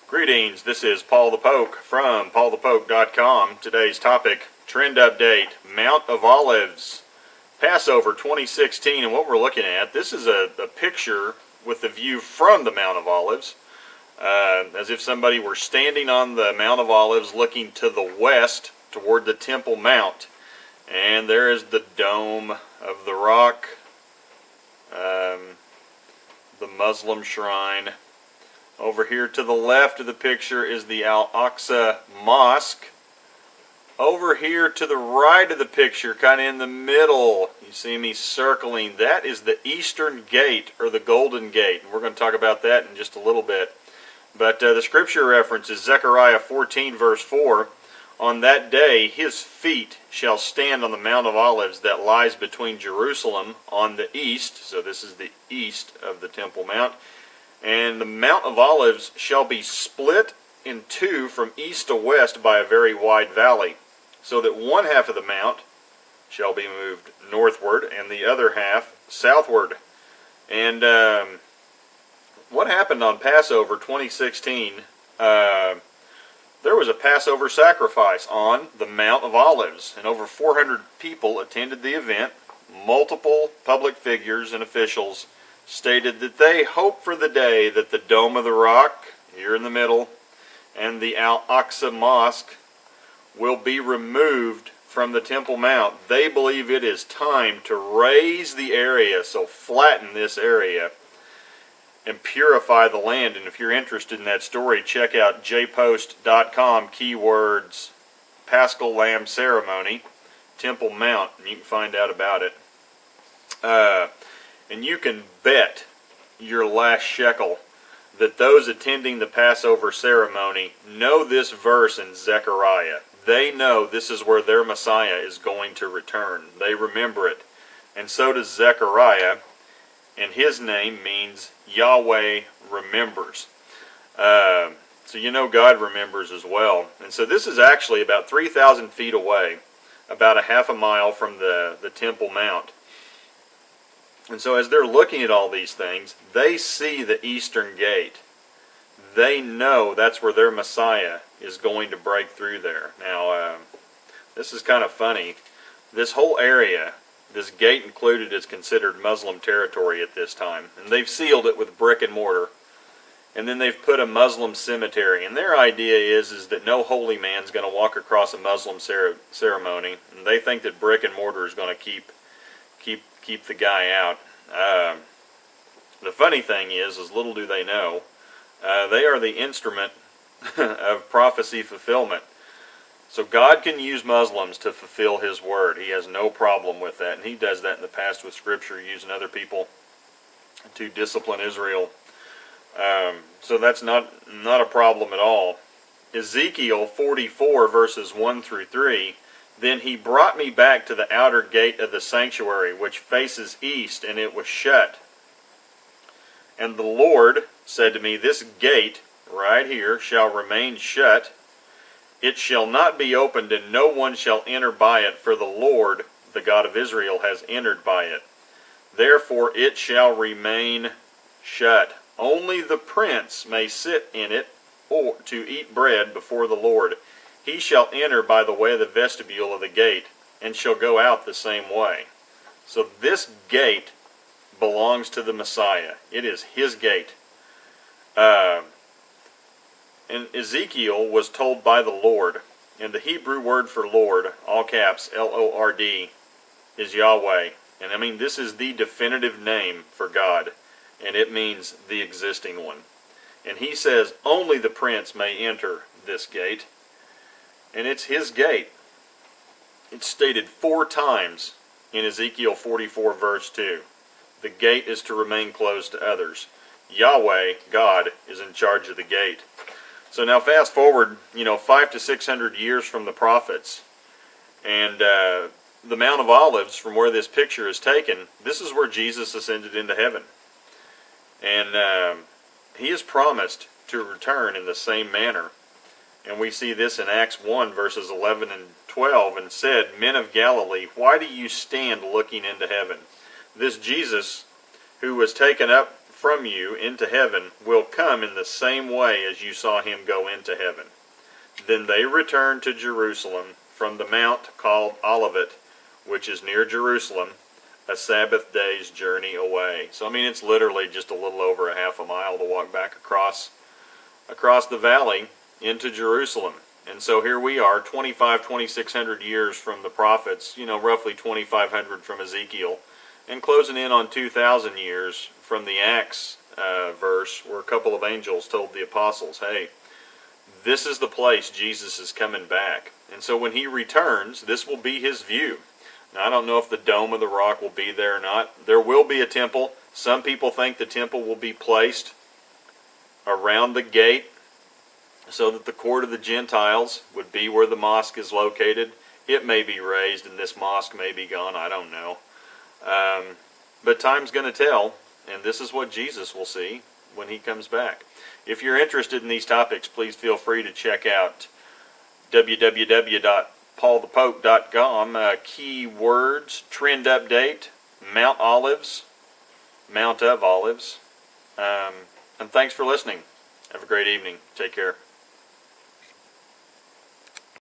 Greetings, this is Paul the Poke from paulthepoke.com. Today's topic, trend update, Mount of Olives, Passover 2016. And what we're looking at, this is a picture with the view from the Mount of Olives, as if somebody were standing on the Mount of Olives looking to the west toward the Temple Mount. And there is the Dome of the Rock, the Muslim shrine. Over here to the left of the picture is the Al-Aqsa Mosque. Over here to the right of the picture, kind of in the middle, you see me circling, that is the Eastern Gate, or the Golden Gate. And we're going to talk about that in just a little bit. But the scripture reference is Zechariah 14 verse 4. On that day his feet shall stand on the Mount of Olives that lies between Jerusalem on the east, so this is the east of the Temple Mount, and the Mount of Olives shall be split in two from east to west by a very wide valley, so that one half of the mount shall be moved northward and the other half southward. And what happened on Passover 2016, there was a Passover sacrifice on the Mount of Olives, and over 400 people attended the event. Multiple public figures and officials stated that they hope for the day that the Dome of the Rock, here in the middle, and the Al-Aqsa Mosque will be removed from the Temple Mount. They believe it is time to raise the area, so flatten this area, and purify the land. And if you're interested in that story, check out jpost.com, keywords, Paschal Lamb Ceremony, Temple Mount, and you can find out about it. And you can bet your last shekel that those attending the Passover ceremony know this verse in Zechariah. They know this is where their Messiah is going to return. They remember it. And so does Zechariah, and his name means Yahweh remembers. So you know God remembers as well. And so this is actually about 3,000 feet away, about a half a mile from the Temple Mount. And so as they're looking at all these things, they see the Eastern Gate. They know that's where their Messiah is going to break through there. Now, this is kind of funny. This whole area, this gate included, is considered Muslim territory at this time. And they've sealed it with brick and mortar. And then they've put a Muslim cemetery. And their idea is that no holy man's going to walk across a Muslim ceremony. And they think that brick and mortar is going to keep the guy out. The funny thing is little do they know, they are the instrument of prophecy fulfillment. So God can use Muslims to fulfill His word. He has no problem with that, and He does that in the past with Scripture, using other people to discipline Israel. So that's not a problem at all. Ezekiel 44 verses 1 through 3. Then he brought me back to the outer gate of the sanctuary, which faces east, and it was shut. And the Lord said to me, this gate, right here, shall remain shut. It shall not be opened, and no one shall enter by it, for the Lord, the God of Israel, has entered by it. Therefore it shall remain shut. Only the prince may sit in it, or to eat bread before the Lord. He shall enter by the way of the vestibule of the gate, and shall go out the same way. So this gate belongs to the Messiah. It is His gate. And Ezekiel was told by the Lord, and the Hebrew word for Lord, all caps, L-O-R-D, is Yahweh. And I mean, this is the definitive name for God, and it means the existing one. And He says only the prince may enter this gate. And it's His gate. It's stated 4 times in Ezekiel 44 verse 2. The gate is to remain closed to others. Yahweh, God, is in charge of the gate. So now fast forward, 500 to 600 years from the prophets. And the Mount of Olives, from where this picture is taken, this is where Jesus ascended into heaven. And He is promised to return in the same manner. And we see this in Acts 1 verses 11 and 12, and said, Men of Galilee, why do you stand looking into heaven? This Jesus, who was taken up from you into heaven will come in the same way as you saw him go into heaven." Then they returned to Jerusalem from the mount called Olivet, which is near Jerusalem, a Sabbath day's journey away. So I mean, it's literally just a little over a half a mile to walk back across the valley into Jerusalem. And so here we are, 2,600 years from the prophets, roughly 2,500 from Ezekiel, and closing in on 2,000 years from the Acts verse where a couple of angels told the apostles, hey, this is the place Jesus is coming back. And so when he returns, this will be his view. Now, I don't know if the Dome of the Rock will be there or not. There will be a temple. Some people think the temple will be placed around the gate so that the court of the Gentiles would be where the mosque is located. It may be raised and this mosque may be gone. I don't know. But time's going to tell, and this is what Jesus will see when he comes back. If you're interested in these topics, please feel free to check out www.paulthepope.com. Keywords, trend update, Mount of Olives. And thanks for listening. Have a great evening. Take care.